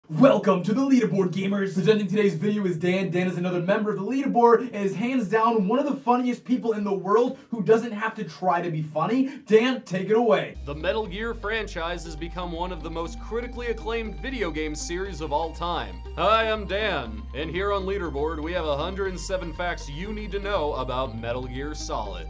Welcome to the Leaderboard, gamers! Presenting today's video is Dan. Dan is another member of the Leaderboard and is hands down one of the funniest people in the world who doesn't have to try to be funny. Dan, take it away. The Metal Gear franchise has become one of the most critically acclaimed video game series of all time. Hi, I'm Dan, and here on Leaderboard we have 107 facts you need to know about Metal Gear Solid.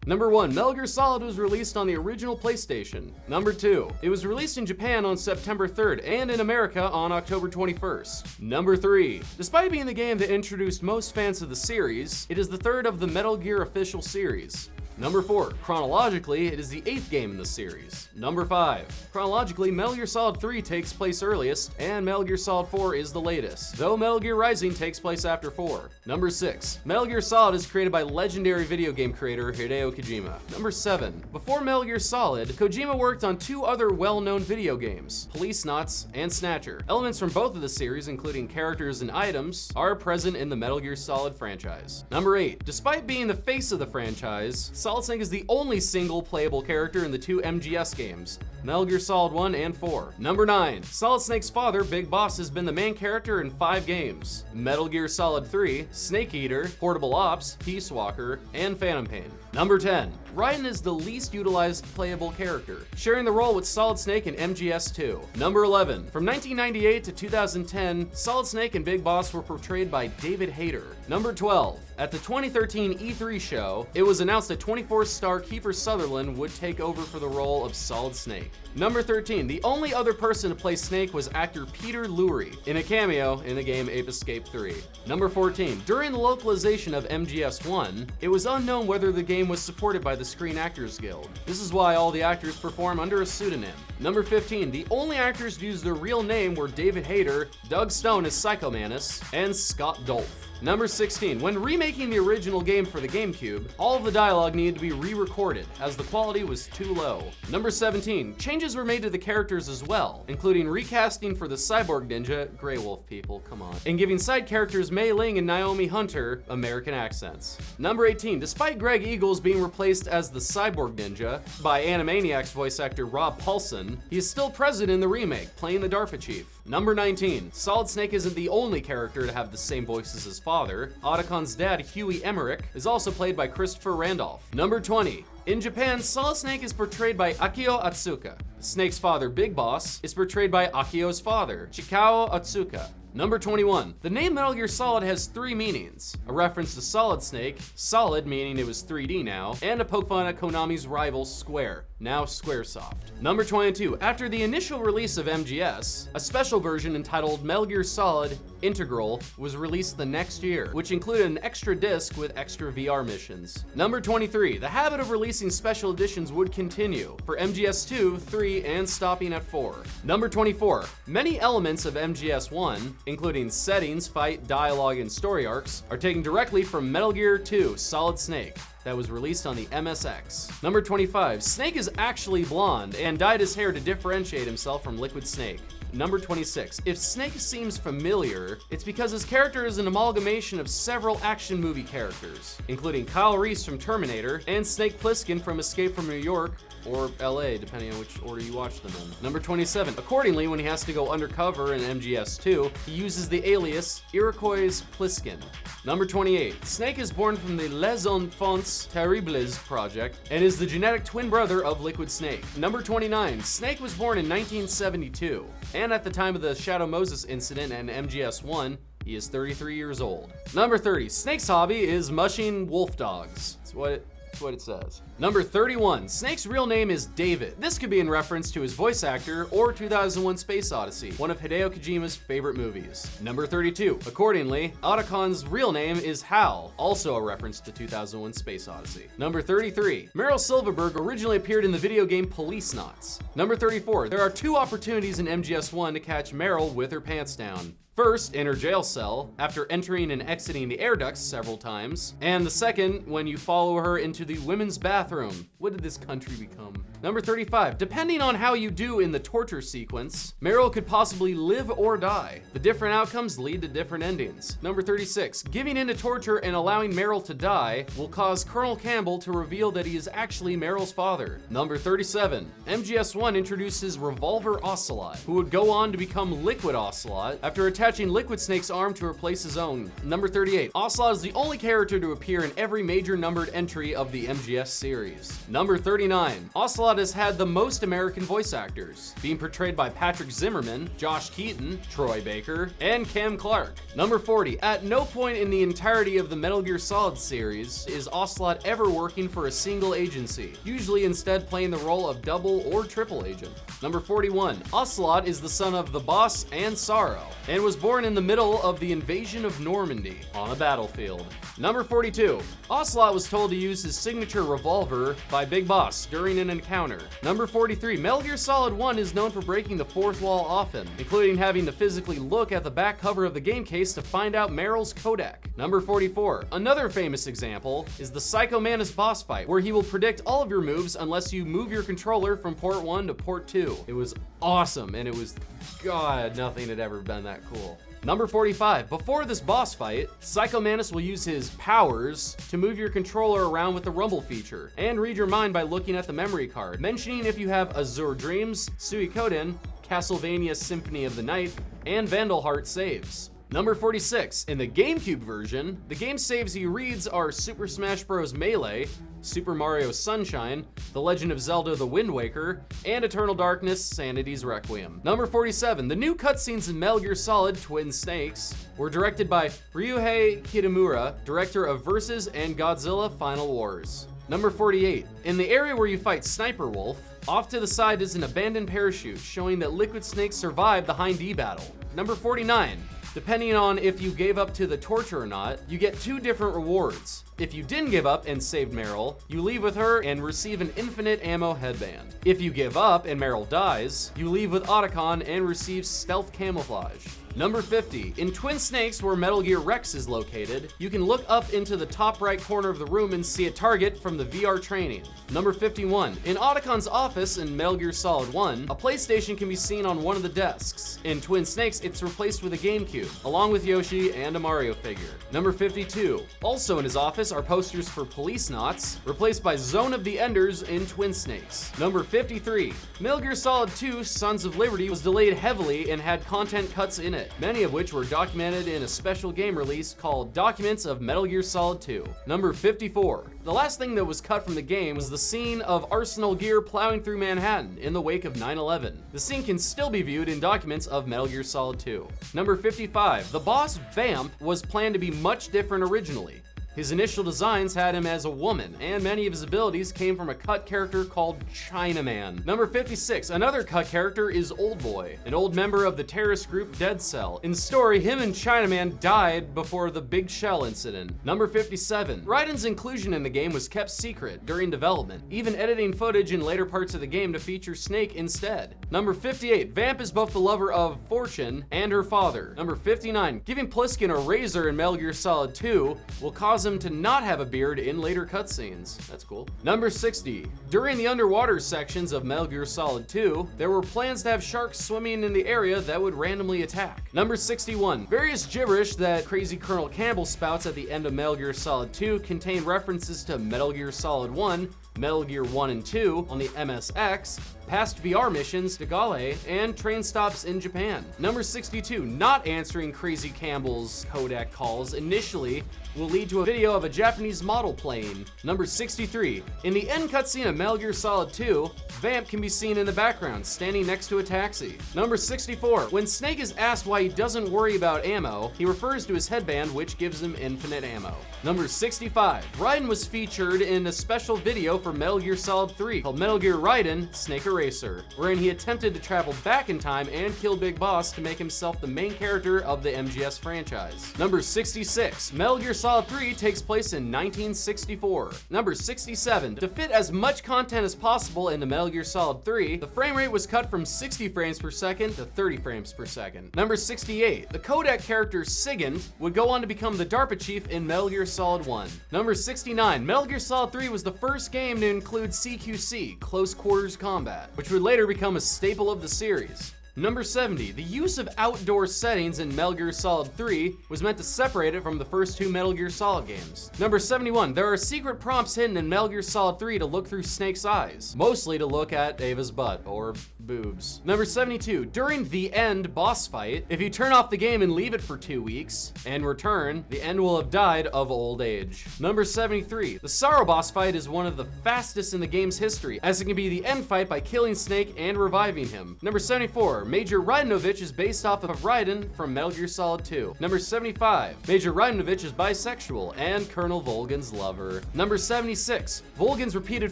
Number 1. Metal Gear Solid was released on the original PlayStation. Number 2. It was released in Japan on September 3rd and in America on October 21st. Number 3. Despite being the game that introduced most fans of the series, it is the third of the Metal Gear official series. Number 4. Chronologically, it is the 8th game in the series. Number 5. Chronologically, Metal Gear Solid 3 takes place earliest, and Metal Gear Solid 4 is the latest, though Metal Gear Rising takes place after 4. Number 6. Metal Gear Solid is created by legendary video game creator Hideo Kojima. Number 7. Before Metal Gear Solid, Kojima worked on two other well-known video games, Policenauts and Snatcher. Elements from both of the series, including characters and items, are present in the Metal Gear Solid franchise. Number 8. Despite being the face of the franchise, Solid Snake is the only single playable character in the two MGS games, Metal Gear Solid 1 and 4. Number 9. Solid Snake's father, Big Boss, has been the main character in 5 games, Metal Gear Solid 3, Snake Eater, Portable Ops, Peace Walker, and Phantom Pain. Number 10. Raiden is the least utilized playable character, sharing the role with Solid Snake in MGS2. Number 11. From 1998 to 2010, Solid Snake and Big Boss were portrayed by David Hayter. Number 12. At the 2013 E3 show, it was announced that 24-star Kiefer Sutherland would take over for the role of Solid Snake. Number 13. The only other person to play Snake was actor Peter Lorre in a cameo in the game Ape Escape 3. Number 14. During the localization of MGS1, it was unknown whether the game was supported by the Screen Actors Guild. This is why all the actors perform under a pseudonym. Number 15. The only actors to use their real name were David Hayter, Doug Stone as Psycho Manus, and Scott Dolph. Number 16. When remaking the original game for the GameCube, all of the dialogue needed to be re-recorded, as the quality was too low. Number 17. Changes were made to the characters as well, including recasting for the Cyborg Ninja, Grey Wolf people, come on, and giving side characters Mei Ling and Naomi Hunter American accents. Number 18. Despite Greg Eagles being replaced as the Cyborg Ninja by Animaniacs voice actor Rob Paulsen, he is still present in the remake, playing the DARPA chief. Number 19. Solid Snake isn't the only character to have the same voice as his father. Otacon's dad, Huey Emmerich, is also played by Christopher Randolph. Number 20. In Japan, Solid Snake is portrayed by Akio Atsuka. Snake's father, Big Boss, is portrayed by Akio's father, Chikao Atsuka. Number 21. The name Metal Gear Solid has 3 meanings. A reference to Solid Snake, Solid meaning it was 3D now, and a poke fun at Konami's rival Square, now Squaresoft. Number 22. After the initial release of MGS, a special version entitled Metal Gear Solid Integral was released the next year, which included an extra disc with extra VR missions. Number 23. The habit of releasing special editions would continue for MGS 2, 3, and stopping at 4. Number 24. Many elements of MGS 1, including settings, fight, dialogue, and story arcs, are taken directly from Metal Gear 2 Solid Snake that was released on the MSX. Number 25. Snake is actually blonde and dyed his hair to differentiate himself from Liquid Snake. Number 26. If Snake seems familiar, it's because his character is an amalgamation of several action movie characters, including Kyle Reese from Terminator and Snake Plissken from Escape from New York, or LA, depending on which order you watch them in. Number 27. Accordingly, when he has to go undercover in MGS2, he uses the alias Iroquois Pliskin. Number 28. Snake is born from the Les Enfants Terribles project and is the genetic twin brother of Liquid Snake. Number 29. Snake was born in 1972, and at the time of the Shadow Moses incident and MGS1, he is 33 years old. Number 30. Snake's hobby is mushing wolf dogs. That's what it says. Number 31. Snake's real name is David. This could be in reference to his voice actor or 2001 Space Odyssey, one of Hideo Kojima's favorite movies. Number 32. Accordingly, Otacon's real name is Hal, also a reference to 2001 Space Odyssey. Number 33. Meryl Silverberg originally appeared in the video game Policenauts. Number 34. There are 2 opportunities in MGS1 to catch Meryl with her pants down. First, in her jail cell, after entering and exiting the air ducts several times. And the second, when you follow her into the women's bathroom. What did this country become? Number 35, depending on how you do in the torture sequence, Meryl could possibly live or die. The different outcomes lead to different endings. Number 36, giving in to torture and allowing Meryl to die will cause Colonel Campbell to reveal that he is actually Meryl's father. Number 37, MGS1 introduces Revolver Ocelot, who would go on to become Liquid Ocelot after attaching Liquid Snake's arm to replace his own. Number 38, Ocelot is the only character to appear in every major numbered entry of the MGS series. Number 39, Ocelot has had the most American voice actors, being portrayed by Patrick Zimmerman, Josh Keaton, Troy Baker, and Cam Clark. Number 40, at no point in the entirety of the Metal Gear Solid series is Ocelot ever working for a single agency, usually instead playing the role of double or triple agent. Number 41, Ocelot is the son of the Boss and Sorrow, and was born in the middle of the invasion of Normandy on a battlefield. Number 42, Ocelot was told to use his signature revolver by Big Boss during an encounter. Number 43, Metal Gear Solid 1 is known for breaking the fourth wall often, including having to physically look at the back cover of the game case to find out Meryl's Kodak. Number 44, another famous example is the Psycho Mantis boss fight, where he will predict all of your moves unless you move your controller from port 1 to port 2. It was awesome, and it was, God, nothing had ever been that cool. Number 45, before this boss fight, Psycho Mantis will use his powers to move your controller around with the rumble feature, and read your mind by looking at the memory card, mentioning if you have Azure Dreams, Suikoden, Castlevania Symphony of the Night, and Vandal Heart saves. Number 46, in the GameCube version, the game saves he reads are Super Smash Bros. Melee, Super Mario Sunshine, The Legend of Zelda The Wind Waker, and Eternal Darkness Sanity's Requiem. Number 47, the new cutscenes in Metal Gear Solid Twin Snakes were directed by Ryuhei Kitamura, director of Versus and Godzilla Final Wars. Number 48, in the area where you fight Sniper Wolf, off to the side is an abandoned parachute showing that Liquid Snake survived the Hind E battle. Number 49, depending on if you gave up to the torture or not, you get two different rewards. If you didn't give up and saved Meryl, you leave with her and receive an infinite ammo headband. If you give up and Meryl dies, you leave with Otacon and receive stealth camouflage. Number 50, in Twin Snakes where Metal Gear Rex is located, you can look up into the top right corner of the room and see a target from the VR training. Number 51, in Otacon's office in Metal Gear Solid 1, a PlayStation can be seen on one of the desks. In Twin Snakes, it's replaced with a GameCube, along with Yoshi and a Mario figure. Number 52, also in his office are posters for Police Knots, replaced by Zone of the Enders in Twin Snakes. Number 53, Metal Gear Solid 2 Sons of Liberty was delayed heavily and had content cuts in it, many of which were documented in a special game release called Documents of Metal Gear Solid 2. Number 54, the last thing that was cut from the game was the scene of Arsenal Gear plowing through Manhattan in the wake of 9/11. The scene can still be viewed in Documents of Metal Gear Solid 2. Number 55, the boss Vamp was planned to be much different originally. His initial designs had him as a woman, and many of his abilities came from a cut character called Chinaman. Number 56, another cut character is Old Boy, an old member of the terrorist group Dead Cell. In story, him and Chinaman died before the Big Shell incident. Number 57, Raiden's inclusion in the game was kept secret during development, even editing footage in later parts of the game to feature Snake instead. Number 58, Vamp is both the lover of Fortune and her father. Number 59, giving Pliskin a razor in Metal Gear Solid 2 will cause him to not have a beard in later cutscenes. That's cool. Number 60. During the underwater sections of Metal Gear Solid 2, there were plans to have sharks swimming in the area that would randomly attack. Number 61. Various gibberish that crazy Colonel Campbell spouts at the end of Metal Gear Solid 2 contain references to Metal Gear Solid 1, Metal Gear 1 and 2 on the MSX, past VR missions, Degale, and train stops in Japan. Number 62, not answering Crazy Campbell's Kodak calls initially will lead to a video of a Japanese model plane. Number 63, in the end cutscene of Metal Gear Solid 2, Vamp can be seen in the background, standing next to a taxi. Number 64, when Snake is asked why he doesn't worry about ammo, he refers to his headband, which gives him infinite ammo. Number 65, Raiden was featured in a special video for Metal Gear Solid 3 called Metal Gear Raiden Snake Eraser, wherein he attempted to travel back in time and kill Big Boss to make himself the main character of the MGS franchise. Number 66, Metal Gear Solid 3 takes place in 1964. Number 67. To fit as much content as possible into Metal Gear Solid 3, the frame rate was cut from 60 frames per second to 30 frames per second. Number 68. The codec character Sigint would go on to become the DARPA chief in Metal Gear Solid 1. Number 69. Metal Gear Solid 3 was the first game to include CQC, Close Quarters Combat, which would later become a staple of the series. Number 70. The use of outdoor settings in Metal Gear Solid 3 was meant to separate it from the first two Metal Gear Solid games. Number 71. There are secret prompts hidden in Metal Gear Solid 3 to look through Snake's eyes, mostly to look at Ava's butt, or boobs. Number 72. During the end boss fight, if you turn off the game and leave it for 2 weeks, and return, the end will have died of old age. Number 73. The Sorrow boss fight is one of the fastest in the game's history, as it can be the end fight by killing Snake and reviving him. Number 74. Major Raidenovich is based off of Raiden from Metal Gear Solid 2. Number 75. Major Raidenovich is bisexual and Colonel Volgin's lover. Number 76. Volgin's repeated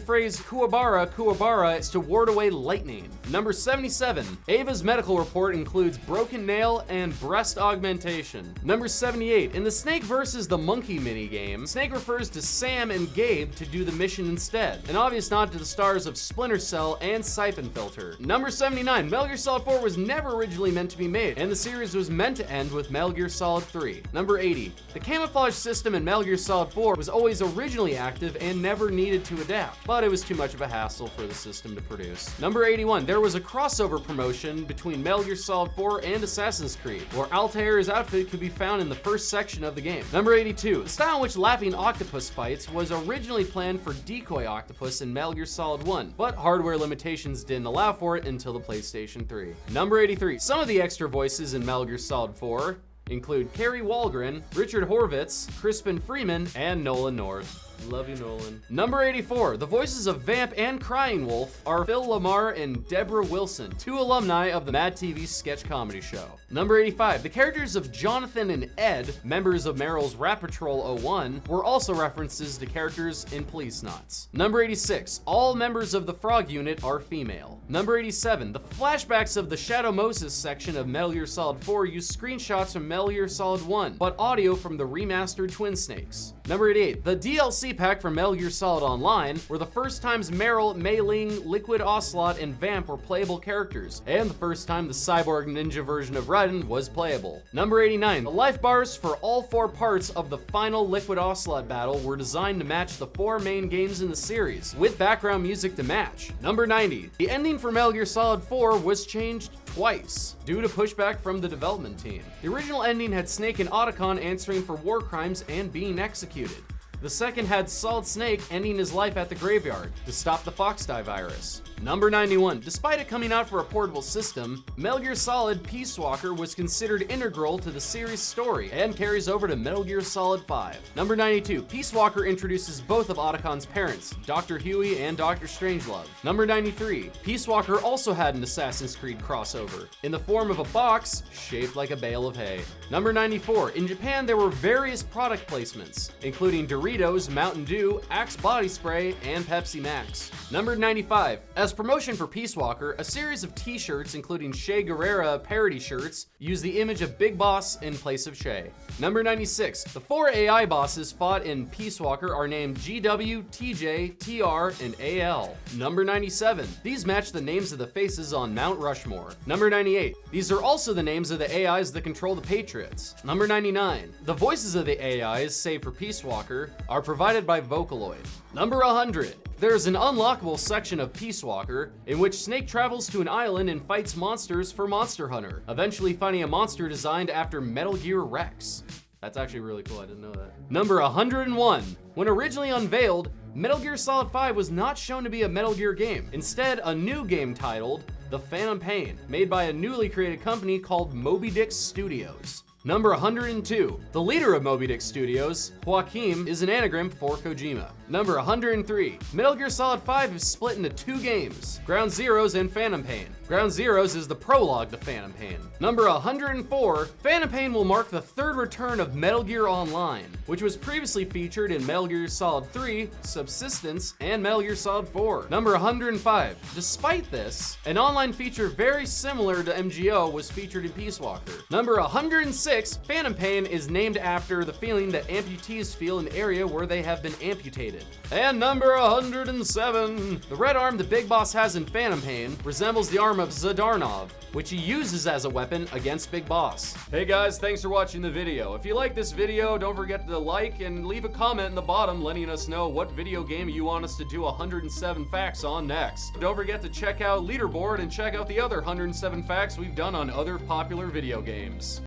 phrase, Kuwabara, Kuwabara, is to ward away lightning. Number 77. Ava's medical report includes broken nail and breast augmentation. Number 78. In the Snake vs. the Monkey minigame, Snake refers to Sam and Gabe to do the mission instead, an obvious nod to the stars of Splinter Cell and Siphon Filter. Number 79. Metal Gear Solid 4 was never originally meant to be made, and the series was meant to end with Metal Gear Solid 3. Number 80. The camouflage system in Metal Gear Solid 4 was always originally active and never needed to adapt, but it was too much of a hassle for the system to produce. Number 81. There was a crossover promotion between Metal Gear Solid 4 and Assassin's Creed, where Altair's outfit could be found in the first section of the game. Number 82. The style in which Laughing Octopus fights was originally planned for Decoy Octopus in Metal Gear Solid 1, but hardware limitations didn't allow for it until the PlayStation 3. Number 83. Some of the extra voices in Metal Gear Solid 4 include Kerry Walgren, Richard Horvitz, Crispin Freeman, and Nolan North. Love you, Nolan. Number 84. The voices of Vamp and Crying Wolf are Phil Lamar and Deborah Wilson, two alumni of the Mad TV sketch comedy show. Number 85. The characters of Jonathan and Ed, members of Merrill's Rat Patrol 01, were also references to characters in Police Knots. Number 86. All members of the Frog Unit are female. Number 87. The flashbacks of the Shadow Moses section of Metal Gear Solid 4 use screenshots from Metal Gear Solid 1, but audio from the remastered Twin Snakes. Number 88. The DLC pack from Metal Gear Solid Online were the first times Meryl, Mei Ling, Liquid Ocelot, and Vamp were playable characters, and the first time the cyborg ninja version of Raiden was playable. Number 89. The life bars for all 4 parts of the final Liquid Ocelot battle were designed to match the 4 main games in the series, with background music to match. Number 90. The ending for Metal Gear Solid 4 was changed twice, due to pushback from the development team. The original ending had Snake and Otacon answering for war crimes and being executed. The second had Solid Snake ending his life at the graveyard to stop the Foxdie virus. Number 91. Despite it coming out for a portable system, Metal Gear Solid Peace Walker was considered integral to the series' story and carries over to Metal Gear Solid 5. Number 92. Peace Walker introduces both of Otacon's parents, Dr. Huey and Dr. Strangelove. Number 93. Peace Walker also had an Assassin's Creed crossover, in the form of a box shaped like a bale of hay. Number 94. In Japan, there were various product placements, including Doritos, Mountain Dew, Axe Body Spray, and Pepsi Max. Number 95. As promotion for Peace Walker, a series of t-shirts, including Che Guerrera parody shirts, use the image of Big Boss in place of Che. Number 96. The 4 AI bosses fought in Peace Walker are named GW, TJ, TR, and AL. Number 97. These match the names of the faces on Mount Rushmore. Number 98. These are also the names of the AIs that control the Patriots. Number 99. The voices of the AIs, save for Peace Walker, are provided by Vocaloid. Number 100. There is an unlockable section of Peace Walker in which Snake travels to an island and fights monsters for Monster Hunter, eventually finding a monster designed after Metal Gear Rex. That's actually really cool, I didn't know that. Number 101. When originally unveiled, Metal Gear Solid 5 was not shown to be a Metal Gear game. Instead, a new game titled The Phantom Pain, made by a newly created company called Moby Dick Studios. Number 102. The leader of Moby Dick Studios, Joaquim, is an anagram for Kojima. Number 103. Metal Gear Solid 5 is split into 2 games, Ground Zeroes and Phantom Pain. Ground Zeroes is the prologue to Phantom Pain. Number 104. Phantom Pain will mark the 3rd return of Metal Gear Online, which was previously featured in Metal Gear Solid 3, Subsistence, and Metal Gear Solid 4. Number 105. Despite this, an online feature very similar to MGO was featured in Peace Walker. Number 106. Phantom Pain is named after the feeling that amputees feel in an area where they have been amputated. And number 107. The red arm the Big Boss has in Phantom Pain resembles the arm of Zdarnov, which he uses as a weapon against Big Boss. Hey guys, thanks for watching the video. If you like this video, don't forget to like and leave a comment in the bottom letting us know what video game you want us to do 107 facts on next. Don't forget to check out Leaderboard and check out the other 107 facts we've done on other popular video games.